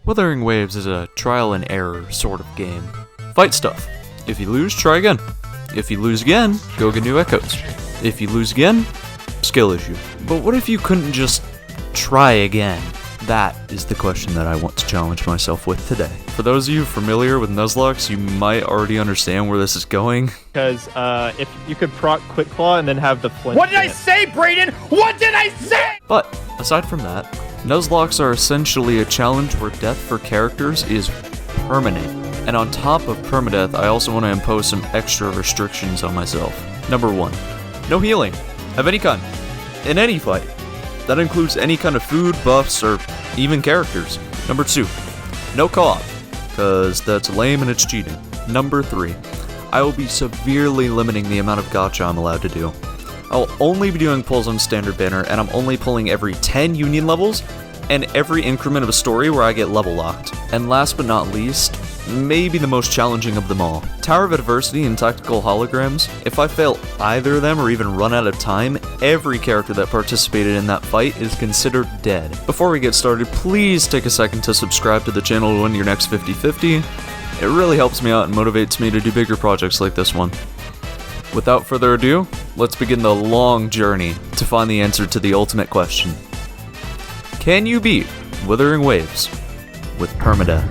Wuthering Waves is a trial and error sort of game. Fight stuff. If you lose, try again. If you lose again, go get new echoes. If you lose again, skill issue. But what if you couldn't just try again? That is the question that I want to challenge myself with today. For those of you familiar with Nuzlocke, you might already understand where this is going. Because if you could proc Quick Claw and then have the flint. What did I say, Brayden? What did I say? But aside from that, Nuzlocks are essentially a challenge where death for characters is permanent. And on top of permadeath, I also want to impose some extra restrictions on myself. Number 1, no healing of any kind in any fight. That includes any kind of food, buffs, or even characters. Number 2, no co-op, because that's lame and it's cheating. Number 3, I will be severely limiting the amount of gacha I'm allowed to do. I'll only be doing pulls on standard banner, and I'm only pulling every 10 union levels, and every increment of a story where I get level locked. And last but not least, maybe the most challenging of them all, Tower of Adversity and Tactical Holograms. If I fail either of them or even run out of time, every character that participated in that fight is considered dead. Before we get started, please take a second to subscribe to the channel to win your next 50-50. It really helps me out and motivates me to do bigger projects like this one. Without further ado, let's begin the long journey to find the answer to the ultimate question. Can you beat Wuthering Waves with permadeath?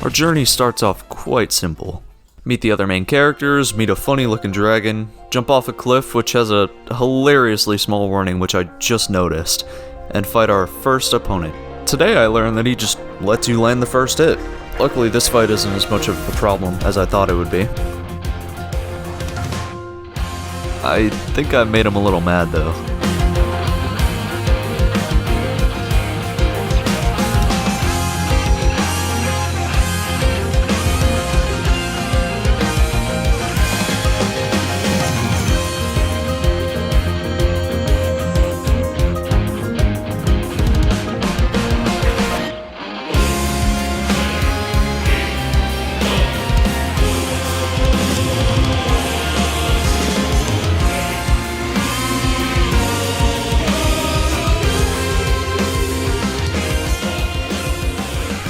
Our journey starts off quite simple. Meet the other main characters, meet a funny looking dragon, jump off a cliff which has a hilariously small warning which I just noticed, and fight our first opponent. Today I learned that he just lets you land the first hit. Luckily this fight isn't as much of a problem as I thought it would be. I think I made him a little mad though.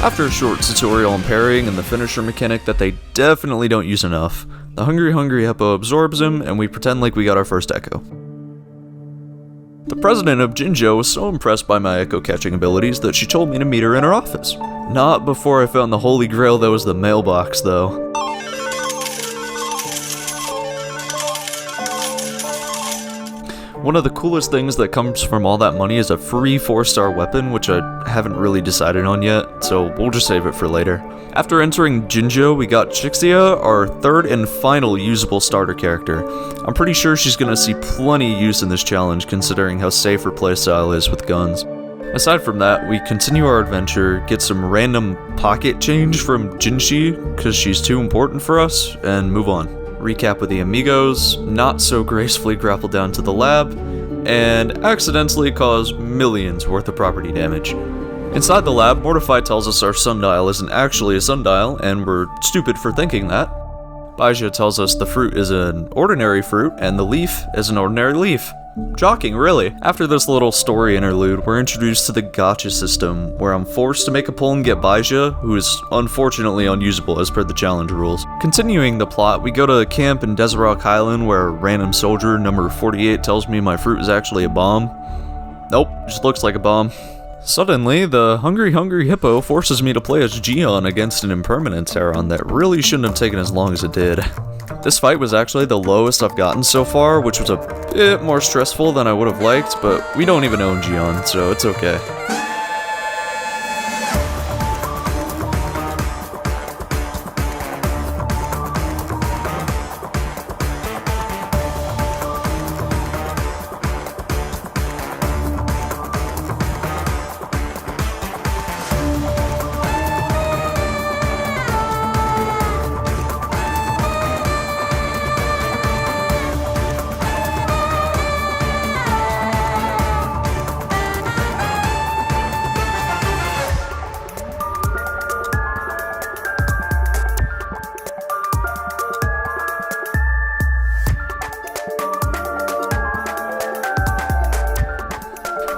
After a short tutorial on parrying and the finisher mechanic that they definitely don't use enough, the Hungry Hippo absorbs him and we pretend like we got our first echo. The president of Gingo was so impressed by my echo catching abilities that she told me to meet her in her office. Not before I found the holy grail that was the mailbox though. One of the coolest things that comes from all that money is a free 4-star weapon, which I haven't really decided on yet, so we'll just save it for later. After entering Gingo, we got Chixia, our third and final usable starter character. I'm pretty sure she's gonna see plenty of use in this challenge considering how safe her playstyle is with guns. Aside from that, we continue our adventure, get some random pocket change from Jinshi, cause she's too important for us, and move on. Recap with the amigos, not so gracefully grapple down to the lab, and accidentally cause millions worth of property damage. Inside the lab, Mortify tells us our sundial isn't actually a sundial, and we're stupid for thinking that. Baija tells us the fruit is an ordinary fruit, and the leaf is an ordinary leaf. Shocking, really. After this little story interlude, we're introduced to the Gacha system, where I'm forced to make a pull and get Baija, who is unfortunately unusable as per the challenge rules. Continuing the plot, we go to a camp in Desert Rock Island where a random soldier, number 48, tells me my fruit is actually a bomb. Nope, just looks like a bomb. Suddenly, the Hungry Hippo forces me to play as Gion against an impermanent Teron that really shouldn't have taken as long as it did. This fight was actually the lowest I've gotten so far, which was a bit more stressful than I would have liked, but we don't even own Gion, so it's okay.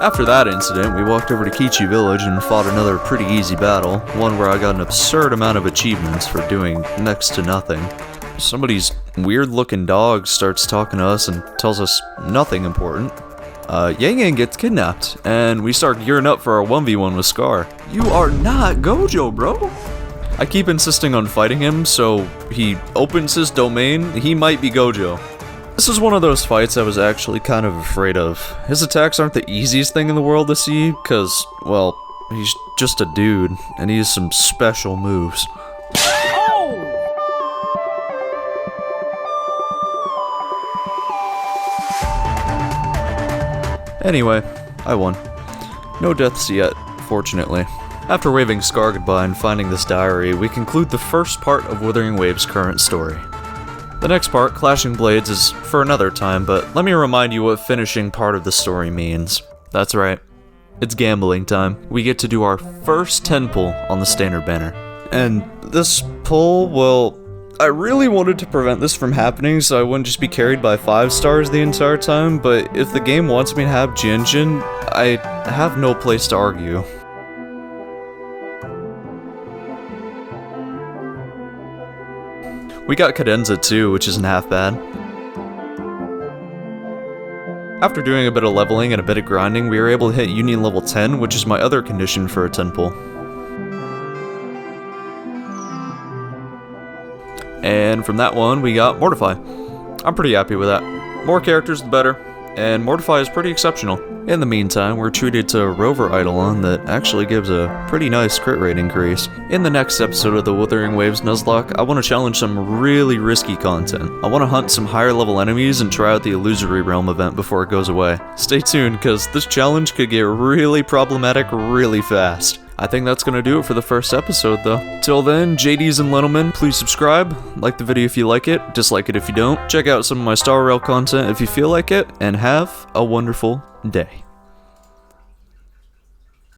After that incident, we walked over to Kichi Village and fought another pretty easy battle, one where I got an absurd amount of achievements for doing next to nothing. Somebody's weird-looking dog starts talking to us and tells us nothing important. Yang Yang gets kidnapped, and we start gearing up for our 1v1 with Scar. You are not Gojo, bro! I keep insisting on fighting him, so he opens his domain. He might be Gojo. This is one of those fights I was actually kind of afraid of. His attacks aren't the easiest thing in the world to see, cause, well, he's just a dude, and he has some special moves. Anyway, I won. No deaths yet, fortunately. After waving Scar goodbye and finding this diary, we conclude the first part of Wuthering Waves' current story. The next part, Clashing Blades, is for another time, but let me remind you what finishing part of the story means. That's right, it's gambling time. We get to do our first 10 pull on the standard banner. And this pull, well, I really wanted to prevent this from happening so I wouldn't just be carried by 5 stars the entire time, but if the game wants me to have Jinjin, I have no place to argue. We got Cadenza too, which isn't half bad. After doing a bit of leveling and a bit of grinding, we were able to hit Union level 10, which is my other condition for a 10 pull. And from that one, we got Mortify. I'm pretty happy with that. More characters, the better, and Mortify is pretty exceptional. In the meantime, we're treated to a Rover Eidolon that actually gives a pretty nice crit rate increase. In the next episode of the Wuthering Waves Nuzlocke, I want to challenge some really risky content. I want to hunt some higher level enemies and try out the Illusory Realm event before it goes away. Stay tuned, cause this challenge could get really problematic really fast. I think that's gonna do it for the first episode though. Till then, JDs and gentlemen, please subscribe, like the video if you like it, dislike it if you don't, check out some of my Star Rail content if you feel like it, and have a wonderful day.